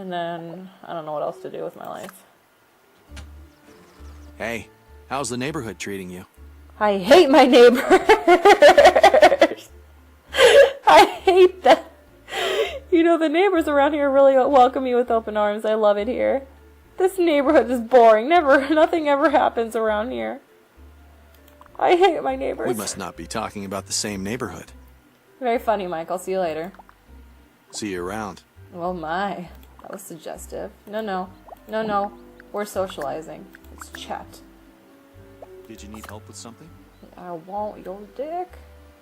And then I don't know what else to do with my life. Hey, how's the neighborhood treating you? I hate my neighbors. I hate them. You know, the neighbors around here really welcome me with open arms. I love it here. This neighborhood is boring. Nothing ever happens around here. I hate my neighbors. We must not be talking about the same neighborhood. Very funny, Mike. I'll see you later. See you around. Oh my. That was suggestive. No. We're socializing. It's chat. Did you need help with something? I won't, your dick.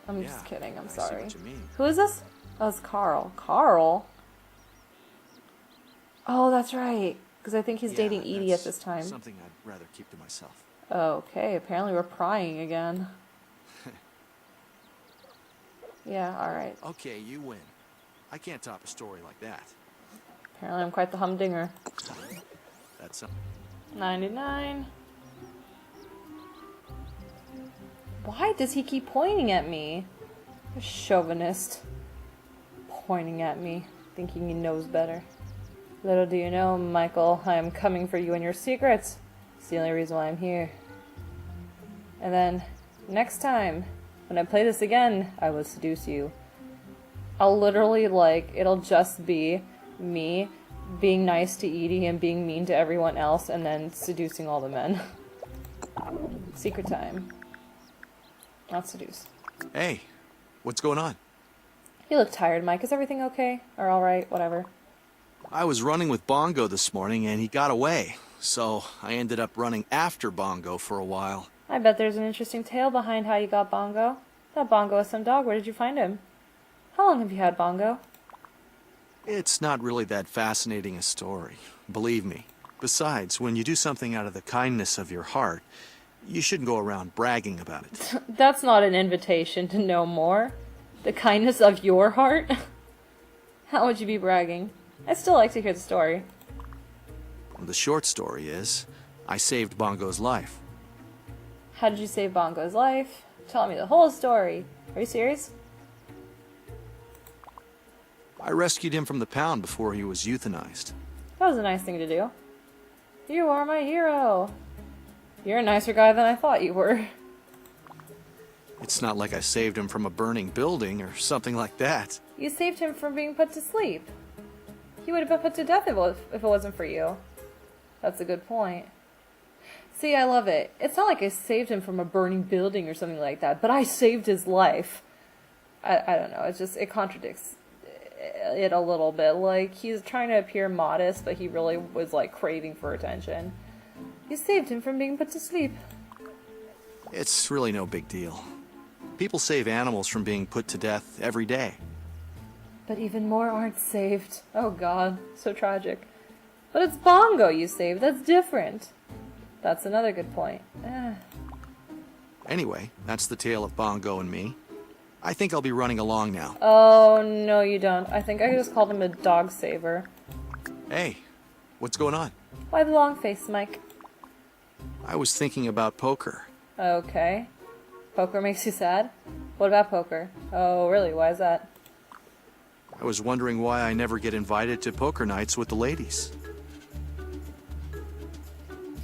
I'm Yeah, just kidding. I'm I sorry. see what you mean. Who is this? Oh, it's Carl. Carl? Oh, that's right. Because I think he's dating Edie at this time. Something I'd rather keep to myself. Okay, apparently we're prying again. Yeah, alright. Okay, you win. I can't top a story like that. Apparently I'm quite the humdinger. That's 99. Why does he keep pointing at me? A chauvinist. Pointing at me, thinking he knows better. Little do you know, Michael, I am coming for you and your secrets. It's the only reason why I'm here. And then, next time, when I play this again, I will seduce you. I'll literally, it'll just be me being nice to Edie and being mean to everyone else and then seducing all the men. Secret time. Not seduce. Hey, what's going on? You look tired, Mike. Is everything okay? Or alright? Whatever. I was running with Bongo this morning and he got away. So I ended up running after Bongo for a while. I bet there's an interesting tale behind how you got Bongo. That Bongo is some dog. Where did you find him? How long have you had Bongo? It's not really that fascinating a story, believe me. Besides, when you do something out of the kindness of your heart, you shouldn't go around bragging about it. That's not an invitation to know more. The kindness of your heart? How would you be bragging? I'd still like to hear the story. The short story is, I saved Bongo's life. How did you save Bongo's life? Tell me the whole story. Are you serious? I rescued him from the pound before he was euthanized. That was a nice thing to do. You are my hero. You're a nicer guy than I thought you were. It's not like I saved him from a burning building or something like that. You saved him from being put to sleep. He would have been put to death if it wasn't for you. That's a good point. See, I love it. It's not like I saved him from a burning building or something like that, but I saved his life. I don't know. It contradicts it a little bit. Like, he's trying to appear modest, but he really was, craving for attention. You saved him from being put to sleep. It's really no big deal. People save animals from being put to death every day. But even more aren't saved. Oh god, so tragic. But it's Bongo you saved, that's different. That's another good point. Anyway, that's the tale of Bongo and me. I think I'll be running along now. Oh, no you don't. I think I just called him a dog saver. Hey, what's going on? Why the long face, Mike? I was thinking about poker. Okay. Poker makes you sad? What about poker? Oh, really? Why is that? I was wondering why I never get invited to poker nights with the ladies.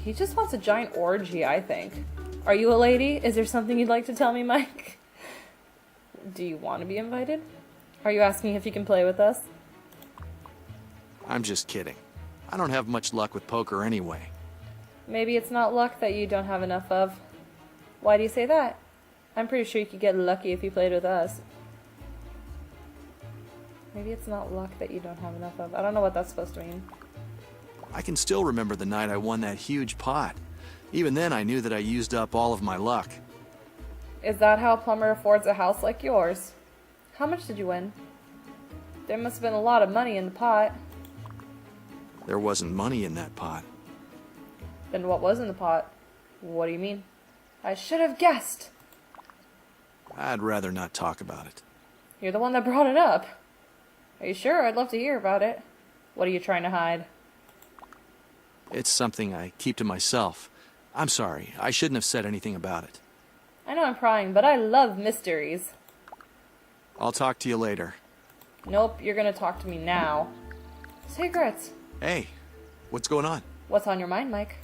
He just wants a giant orgy, I think. Are you a lady? Is there something you'd like to tell me, Mike? Do you want to be invited? Are you asking if you can play with us? I'm just kidding. I don't have much luck with poker anyway. Maybe it's not luck that you don't have enough of. Why do you say that? I'm pretty sure you could get lucky if you played with us. Maybe it's not luck that you don't have enough of. I don't know what that's supposed to mean. I can still remember the night I won that huge pot. Even then, I knew that I used up all of my luck. Is that how a plumber affords a house like yours? How much did you win? There must have been a lot of money in the pot. There wasn't money in that pot. Then what was in the pot? What do you mean? I should have guessed. I'd rather not talk about it. You're the one that brought it up. Are you sure? I'd love to hear about it. What are you trying to hide? It's something I keep to myself. I'm sorry, I shouldn't have said anything about it. I know I'm prying, but I love mysteries. I'll talk to you later. Nope, you're gonna talk to me now. Secrets. Hey, what's going on? What's on your mind, Mike?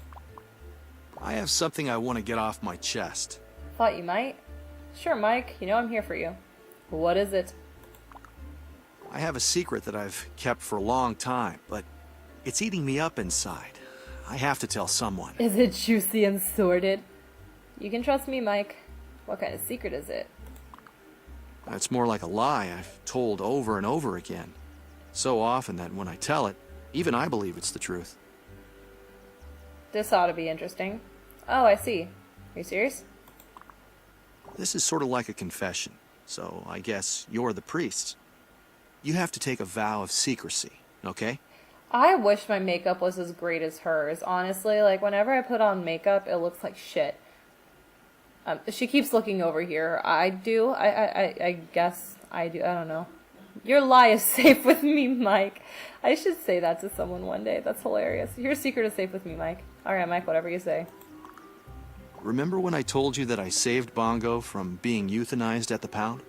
I have something I want to get off my chest. Thought you might. Sure, Mike. You know I'm here for you. What is it? I have a secret that I've kept for a long time, but it's eating me up inside. I have to tell someone. Is it juicy and sordid? You can trust me, Mike. What kind of secret is it? It's more like a lie I've told over and over again. So often that when I tell it, even I believe it's the truth. This ought to be interesting. Oh, I see. Are you serious? This is sort of like a confession, so I guess you're the priest. You have to take a vow of secrecy, okay? I wish my makeup was as great as hers, honestly. Like, whenever I put on makeup, it looks like shit. She keeps looking over here. I do. I guess I do. I don't know. Your lie is safe with me, Mike. I should say that to someone one day. That's hilarious. Your secret is safe with me, Mike. Alright, Mike, whatever you say. Remember when I told you that I saved Bongo from being euthanized at the pound?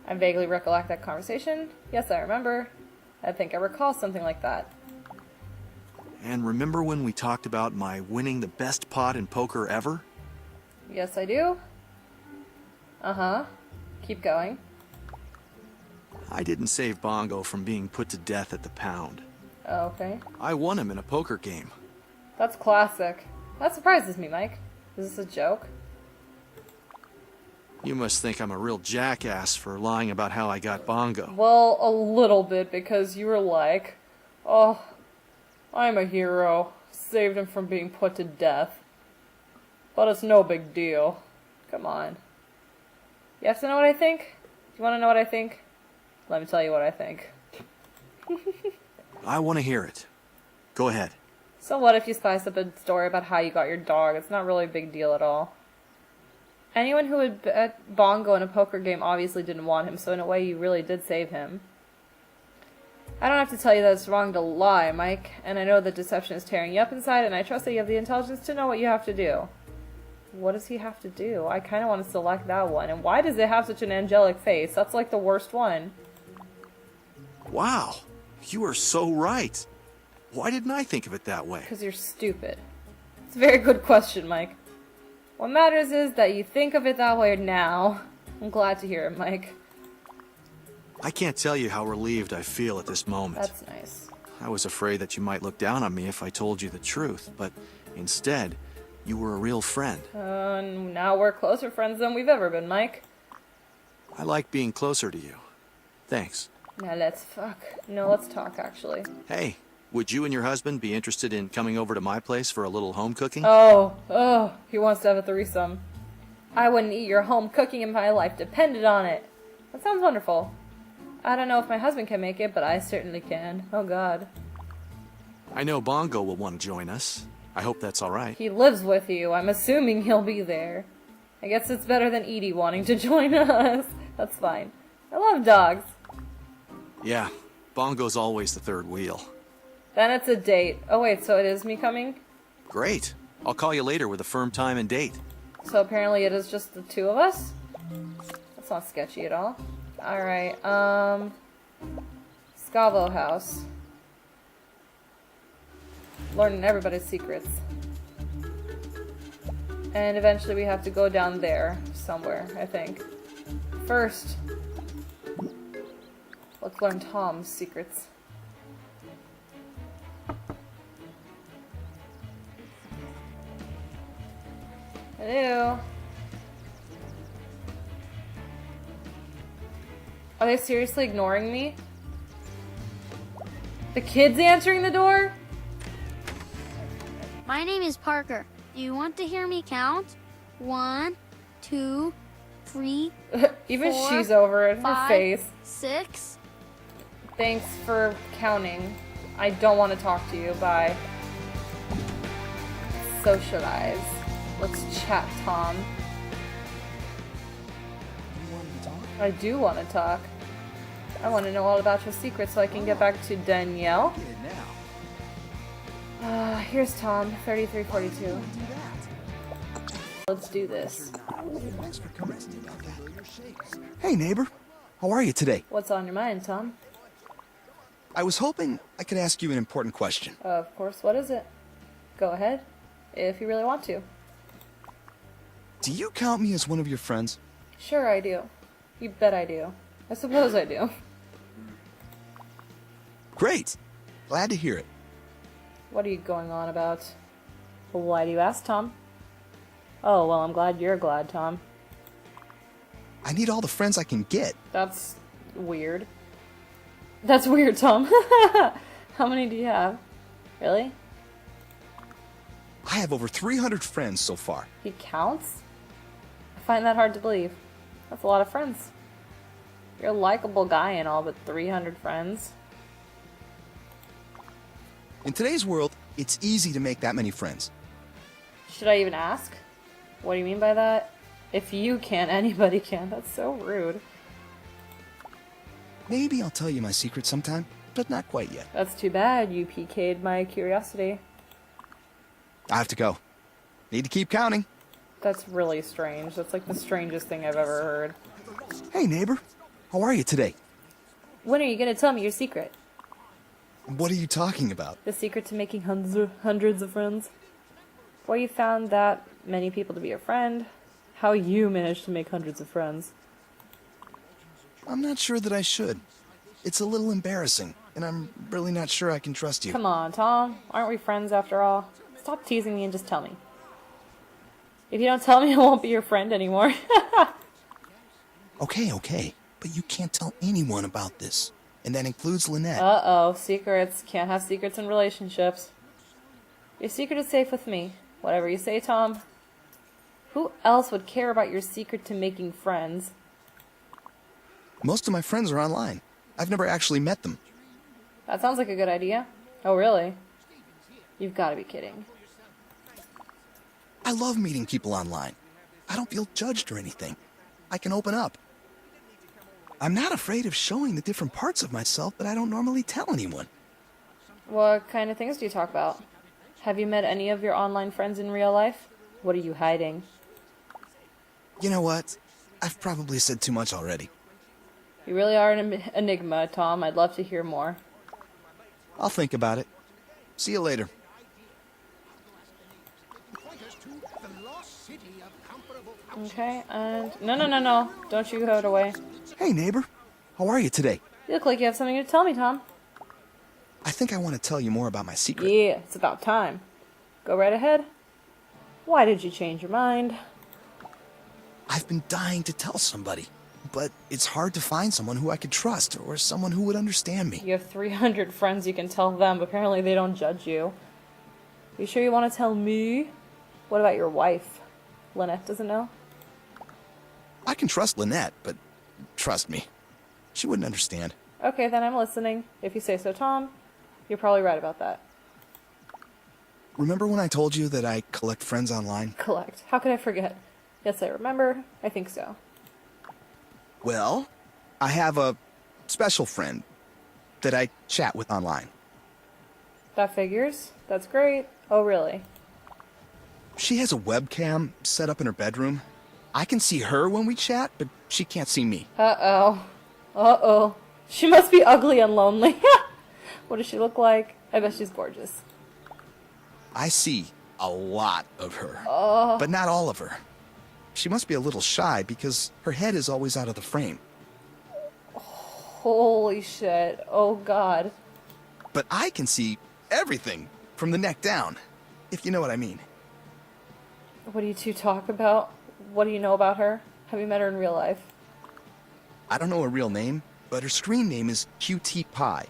I vaguely recollect that conversation. Yes, I remember. I think I recall something like that. And remember when we talked about my winning the best pot in poker ever? Yes, I do. Uh-huh. Keep going. I didn't save Bongo from being put to death at the pound. Oh, okay. I won him in a poker game. That's classic. That surprises me, Mike. Is this a joke? You must think I'm a real jackass for lying about how I got Bongo. Well, a little bit, because you were like, oh, I'm a hero. Saved him from being put to death. But it's no big deal. Come on. You have to know what I think? Do you want to know what I think? Let me tell you what I think. I want to hear it. Go ahead. So what if you spice up a story about how you got your dog? It's not really a big deal at all. Anyone who would bet Bongo in a poker game obviously didn't want him, so in a way you really did save him. I don't have to tell you that it's wrong to lie, Mike, and I know that deception is tearing you up inside, and I trust that you have the intelligence to know what you have to do. What does he have to do? I kind of want to select that one, and why does it have such an angelic face? That's like the worst one. Wow, you are so right. Why didn't I think of it that way? Because you're stupid. It's a very good question, Mike. What matters is that you think of it that way now. I'm glad to hear it, Mike. I can't tell you how relieved I feel at this moment. That's nice. I was afraid that you might look down on me if I told you the truth, but instead, you were a real friend. Now we're closer friends than we've ever been, Mike. I like being closer to you. Thanks. Now let's fuck. No, let's talk, actually. Hey, would you and your husband be interested in coming over to my place for a little home cooking? Oh, he wants to have a threesome. I wouldn't eat your home cooking if my life depended on it. That sounds wonderful. I don't know if my husband can make it, but I certainly can. Oh, God. I know Bongo will want to join us. I hope that's all right. He lives with you. I'm assuming he'll be there. I guess it's better than Edie wanting to join us. That's fine. I love dogs. Yeah, Bongo's always the third wheel. Then it's a date. Oh, wait, so it is me coming? Great. I'll call you later with a firm time and date. So apparently it is just the two of us? That's not sketchy at all. Alright, Scavo House. Learning everybody's secrets. And eventually we have to go down there somewhere, I think. First, let's learn Tom's secrets. Hello? Are they seriously ignoring me? The kid's answering the door? My name is Parker. Do you want to hear me count? 1, 2, 3, Even 4, she's over it. Her 5, face. 6. Thanks for counting. I don't want to talk to you. Bye. Socialize. Let's chat, Tom. I do want to talk. I want to know all about your secrets so I can get back to Danielle. Here's Tom, 3342. Let's do this. Hey neighbor, how are you today? What's on your mind, Tom? I was hoping I could ask you an important question. Of course, what is it? Go ahead, if you really want to. Do you count me as one of your friends? Sure I do. You bet I do. I suppose I do. Great. Glad to hear it. What are you going on about? Why do you ask, Tom? Oh, well, I'm glad you're glad, Tom. I need all the friends I can get. That's weird. That's weird, Tom. How many do you have? Really? I have over 300 friends so far. He counts? I find that hard to believe. That's a lot of friends. You're a likable guy and all, but 300 friends? In today's world, it's easy to make that many friends. Should I even ask? What do you mean by that? If you can, anybody can. That's so rude. Maybe I'll tell you my secret sometime, but not quite yet. That's too bad. You piqued my curiosity. I have to go. Need to keep counting. That's really strange. That's like the strangest thing I've ever heard. Hey, neighbor. How are you today? When are you going to tell me your secret? What are you talking about? The secret to making hundreds of friends? Where you found that many people to be your friend? How you managed to make hundreds of friends? I'm not sure that I should. It's a little embarrassing, and I'm really not sure I can trust you. Come on, Tom. Aren't we friends after all? Stop teasing me and just tell me. If you don't tell me, I won't be your friend anymore. Okay, but you can't tell anyone about this. And that includes Lynette. Uh-oh, secrets. Can't have secrets in relationships. Your secret is safe with me. Whatever you say, Tom. Who else would care about your secret to making friends? Most of my friends are online. I've never actually met them. That sounds like a good idea. Oh, really? You've got to be kidding. I love meeting people online. I don't feel judged or anything. I can open up. I'm not afraid of showing the different parts of myself that I don't normally tell anyone. What kind of things do you talk about? Have you met any of your online friends in real life? What are you hiding? You know what? I've probably said too much already. You really are an enigma, Tom. I'd love to hear more. I'll think about it. See you later. Okay, and... No. Don't you go away. Hey, neighbor. How are you today? You look like you have something to tell me, Tom. I think I want to tell you more about my secret. Yeah, it's about time. Go right ahead. Why did you change your mind? I've been dying to tell somebody, but it's hard to find someone who I could trust or someone who would understand me. You have 300 friends you can tell them, but apparently they don't judge you. You sure you want to tell me? What about your wife? Lynette doesn't know? I can trust Lynette, but trust me, she wouldn't understand. Okay, then I'm listening. If you say so, Tom. You're probably right about that. Remember when I told you that I collect friends online? Collect. How could I forget? Yes, I remember. I think so. Well, I have a special friend that I chat with online. That figures. That's great. Oh, really? She has a webcam set up in her bedroom. I can see her when we chat, but she can't see me. Uh-oh. Uh-oh. She must be ugly and lonely. What does she look like? I bet she's gorgeous. I see a lot of her, Oh. but not all of her. She must be a little shy because her head is always out of the frame. Holy shit. Oh, God. But I can see everything from the neck down, if you know what I mean. What do you two talk about? What do you know about her? Have you met her in real life? I don't know her real name, but her screen name is QT Pie,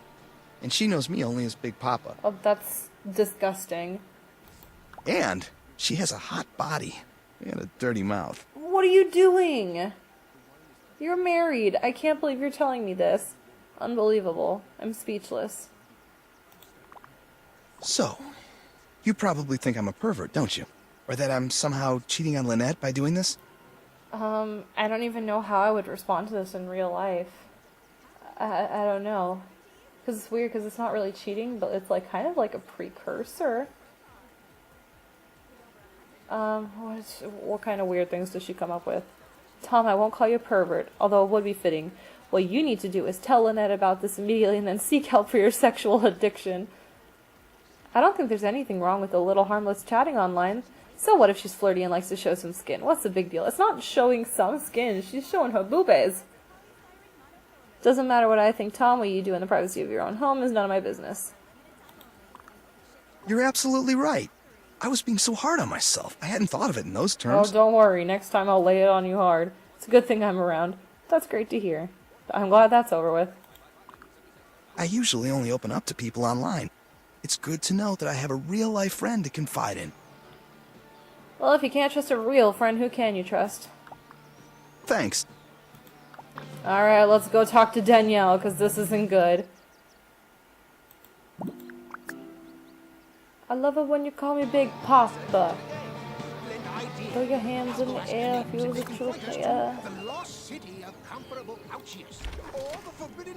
and she knows me only as Big Papa. Oh, that's disgusting. And she has a hot body and a dirty mouth. What are you doing? You're married. I can't believe you're telling me this. Unbelievable. I'm speechless. So, you probably think I'm a pervert, don't you? Or that I'm somehow cheating on Lynette by doing this? I don't even know how I would respond to this in real life. I don't know. Because it's weird, because it's not really cheating, but it's like kind of like a precursor. What kind of weird things does she come up with? Tom, I won't call you a pervert, although it would be fitting. What you need to do is tell Lynette about this immediately and then seek help for your sexual addiction. I don't think there's anything wrong with a little harmless chatting online. So what if she's flirty and likes to show some skin? What's the big deal? It's not showing some skin. She's showing her boobies. Doesn't matter what I think, Tom. What you do in the privacy of your own home is none of my business. You're absolutely right. I was being so hard on myself. I hadn't thought of it in those terms. Oh, don't worry. Next time I'll lay it on you hard. It's a good thing I'm around. That's great to hear. I'm glad that's over with. I usually only open up to people online. It's good to know that I have a real-life friend to confide in. Well, if you can't trust a real friend, who can you trust? Thanks. Alright, let's go talk to Danielle, because this isn't good. I love it when you call me Big Pasta. Throw your hands in the air if you're a true player. The lost city of comparable pouches, or the forbidden